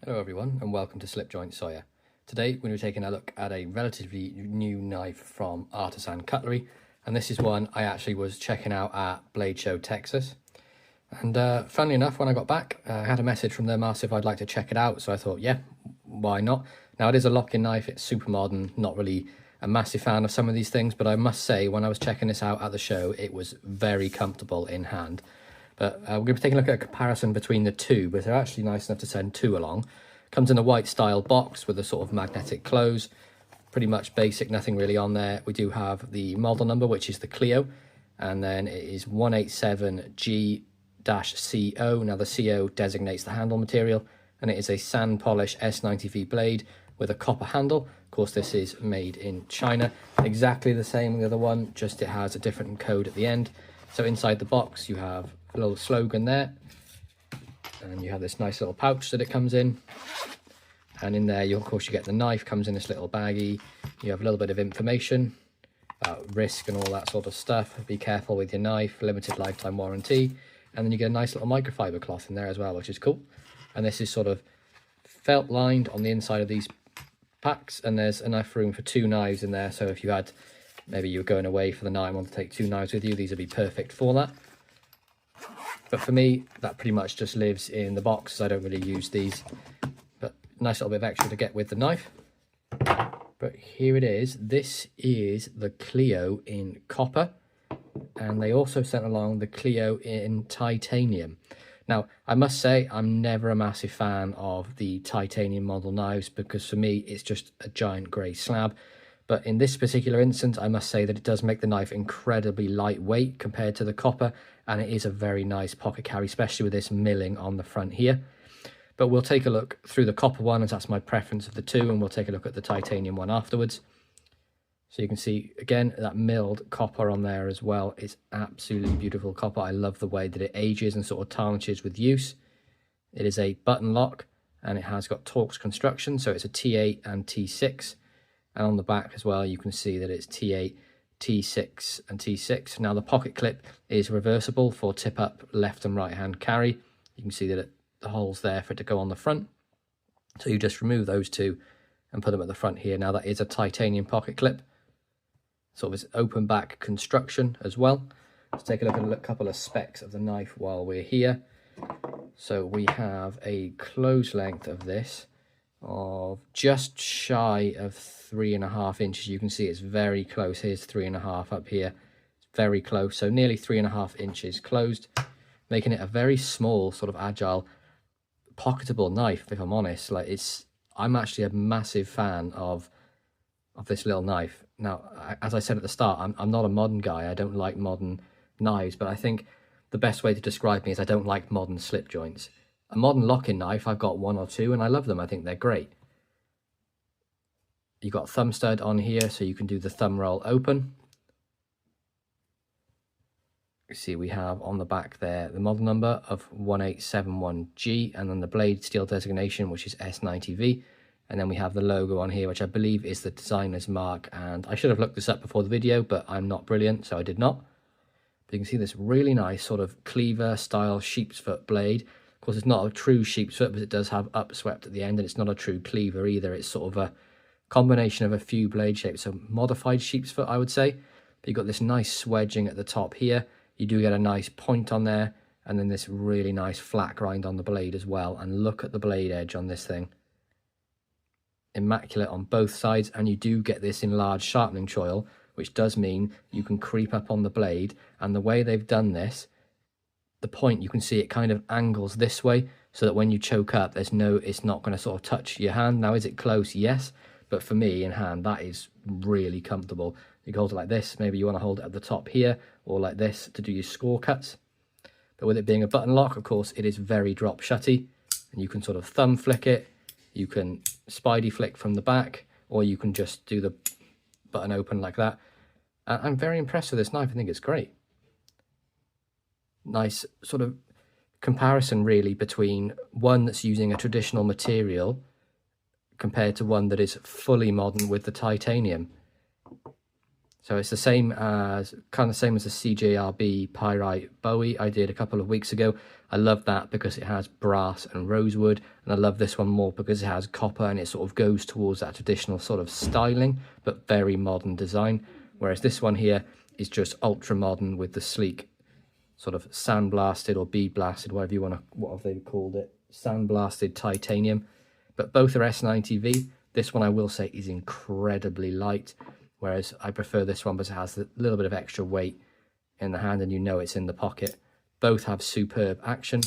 Hello everyone and welcome to Slipjoint Sawyer. Today we're going to be taking a look at a relatively new knife from Artisan Cutlery, and this is one I actually was checking out at Blade Show Texas. And funnily enough, when I got back, I had a message from them asking if I'd like to check it out, so I thought, yeah, why not? Now it is a lock-in knife, it's super modern, not really a massive fan of some of these things, but I must say when I was checking this out at the show, it was very comfortable in hand. But we're going to be taking a look at a comparison between the two, but they're actually nice enough to send two along. Comes in a white style box with a sort of magnetic close. Pretty much basic, nothing really on there. We do have the model number, which is the Cleo, and then it is 1871G-CO. Now the CO designates the handle material, and it is a sand polish S90V blade with a copper handle. Of course, this is made in China. Exactly the same as the other one, just it has a different code at the end. So inside the box, you have a little slogan there, and you have this nice little pouch that it comes in, and in there of course you get the knife, comes in this little baggie. You have a little bit of information about risk and all that sort of stuff. Be careful with your knife, limited lifetime warranty, and then you get a nice little microfiber cloth in there as well, which is cool. And this is sort of felt lined on the inside of these packs, and there's enough room for two knives in there, so if you had, maybe you were going away for the night and want to take two knives with you, these would be perfect for that. But for me, that pretty much just lives in the box, so I don't really use these. But nice little bit of extra to get with the knife. But here it is. This is the Cleo in copper. And they also sent along the Cleo in titanium. Now, I must say, I'm never a massive fan of the titanium model knives, because for me, it's just a giant grey slab. But in this particular instance, I must say that it does make the knife incredibly lightweight compared to the copper, and it is a very nice pocket carry, especially with this milling on the front here. But we'll take a look through the copper one, as that's my preference of the two, and we'll take a look at the titanium one afterwards. So you can see, again, that milled copper on there as well is absolutely beautiful copper. I love the way that it ages and sort of tarnishes with use. It is a button lock, and it has got Torx construction, so it's a T8 and T6. And on the back as well, you can see that it's T8, T6 and T6. Now the pocket clip is reversible for tip up left and right hand carry. You can see that the hole's there for it to go on the front. So you just remove those two and put them at the front here. Now that is a titanium pocket clip. Sort of this open back construction as well. Let's take a look at a couple of specs of the knife while we're here. So we have a close length of this of just shy of 3.5 inches. You can see it's very close. Here's 3.5 up here. It's very close, so nearly 3.5 inches closed, making it a very small, sort of agile, pocketable knife. If I'm honest, like I'm actually a massive fan of this little knife. Now, as I said at the start, I'm not a modern guy. I don't like modern knives, but I think the best way to describe me is I don't like modern slip joints. A modern lock-in knife, I've got one or two, and I love them. I think they're great. You've got thumb stud on here, so you can do the thumb roll open. You see we have on the back there the model number of 1871G, and then the blade steel designation, which is S90V. And then we have the logo on here, which I believe is the designer's mark. And I should have looked this up before the video, but I'm not brilliant, so I did not. But you can see this really nice sort of cleaver style sheepsfoot blade. Of course, it's not a true sheepsfoot, but it does have upswept at the end, and it's not a true cleaver either. It's sort of a combination of a few blade shapes, so modified sheepsfoot, I would say. But you've got this nice swedging at the top here. You do get a nice point on there, and then this really nice flat grind on the blade as well. And look at the blade edge on this thing. Immaculate on both sides, and you do get this enlarged sharpening choil, which does mean you can creep up on the blade. And the way they've done this, the point, you can see it kind of angles this way, so that when you choke up, it's not going to sort of touch your hand. Now, is it close? Yes, but for me in hand, that is really comfortable. You can hold it like this. Maybe you want to hold it at the top here, or like this to do your score cuts. But with it being a button lock, of course, it is very drop shutty, and you can sort of thumb flick it. You can spidey flick from the back, or you can just do the button open like that. I'm very impressed with this knife. I think it's great. Nice sort of comparison really between one that's using a traditional material compared to one that is fully modern with the titanium. So it's the same as, kind of same as the CJRB Pyrite Bowie I did a couple of weeks ago. I love that because it has brass and rosewood, and I love this one more because it has copper and it sort of goes towards that traditional sort of styling, but very modern design. Whereas this one here is just ultra modern with the sleek sort of sandblasted or bead blasted, whatever you want to, what have they called it? Sandblasted titanium. But both are S90V. This one I will say is incredibly light, whereas I prefer this one because it has a little bit of extra weight in the hand and you know it's in the pocket. Both have superb action.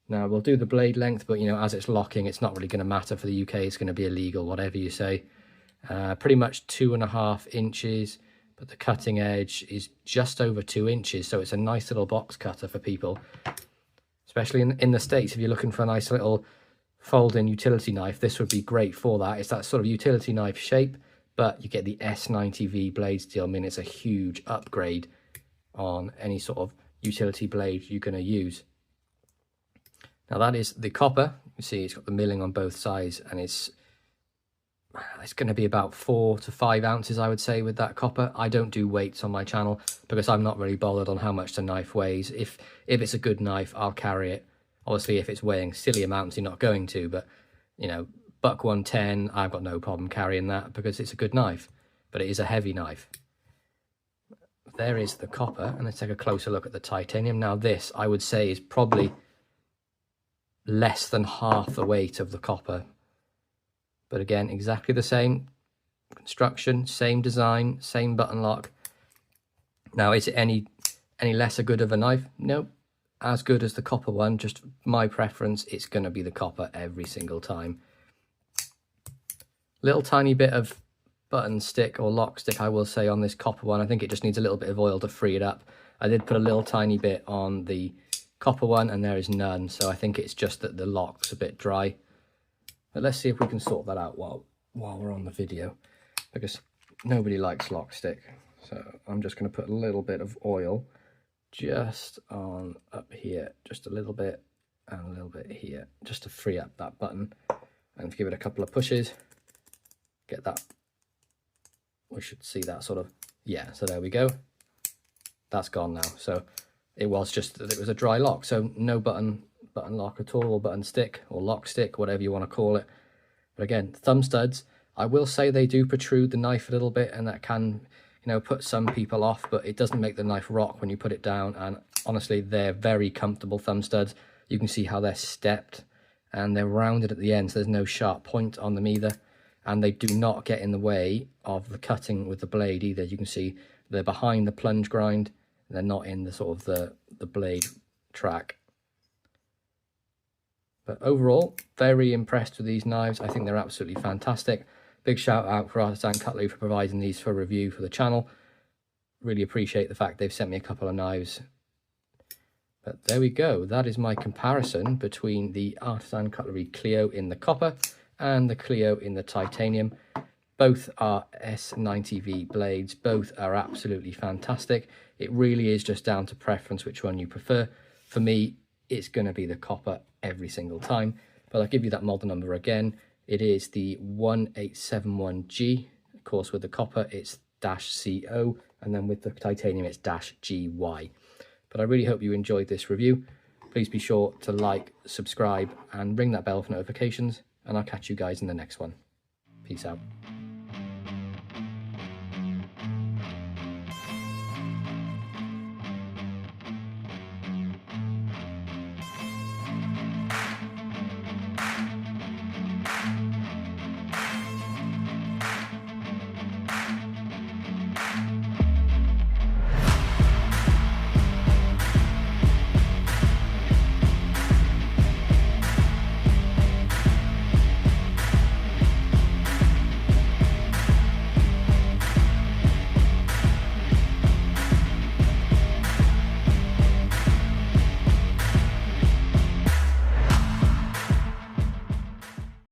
Now we'll do the blade length, but you know, as it's locking, it's not really going to matter for the UK. It's going to be illegal, whatever you say. Pretty much 2.5 inches, but the cutting edge is just over 2 inches. So it's a nice little box cutter for people, especially in the States. If you're looking for a nice little fold-in utility knife, this would be great for that. It's that sort of utility knife shape, but you get the S90V blade steel. I mean, it's a huge upgrade on any sort of utility blade you're going to use. Now that is the copper. You see it's got the milling on both sides, and it's going to be about 4 to 5 ounces, I would say, with that copper. I don't do weights on my channel because I'm not really bothered on how much the knife weighs. If it's a good knife, I'll carry it. Obviously, if it's weighing silly amounts, you're not going to, but you know, buck 110, I've got no problem carrying that because it's a good knife, but it is a heavy knife. There is the copper, and let's take a closer look at the titanium. Now this, I would say, is probably less than half the weight of the copper. But again, exactly the same construction, same design, same button lock. Now, is it any lesser good of a knife? Nope. As good as the copper one, just my preference, it's going to be the copper every single time. Little tiny bit of button stick or lock stick, I will say, on this copper one. I think it just needs a little bit of oil to free it up. I did put a little tiny bit on the copper one and there is none, so I think it's just that the lock's a bit dry. But let's see if we can sort that out while we're on the video, because nobody likes lock stick. So I'm just going to put a little bit of oil just on up here, just a little bit and a little bit here, just to free up that button, and give it a couple of pushes. Get that, we should see that sort of, yeah, so there we go. That's gone now. So it was just that it was a dry lock, so no button lock at all, or button stick or lock stick, whatever you want to call it. But again, thumb studs, I will say they do protrude the knife a little bit, and that can, you know, put some people off, but it doesn't make the knife rock when you put it down. And honestly, they're very comfortable thumb studs. You can see how they're stepped and they're rounded at the end, so there's no sharp point on them either, and they do not get in the way of the cutting with the blade either. You can see they're behind the plunge grind, they're not in the sort of the blade track. But overall, very impressed with these knives. I think they're absolutely fantastic. Big shout out for Artisan Cutlery for providing these for review for the channel. Really appreciate the fact they've sent me a couple of knives. But there we go. That is my comparison between the Artisan Cutlery Cleo in the copper and the Cleo in the titanium. Both are S90V blades. Both are absolutely fantastic. It really is just down to preference which one you prefer. For me, it's going to be the copper every single time. But I'll give you that model number again. It is the 1871G. Of course, with the copper, it's -CO, and then with the titanium, it's -GY. But I really hope you enjoyed this review. Please be sure to like, subscribe, and ring that bell for notifications, and I'll catch you guys in the next one. Peace out.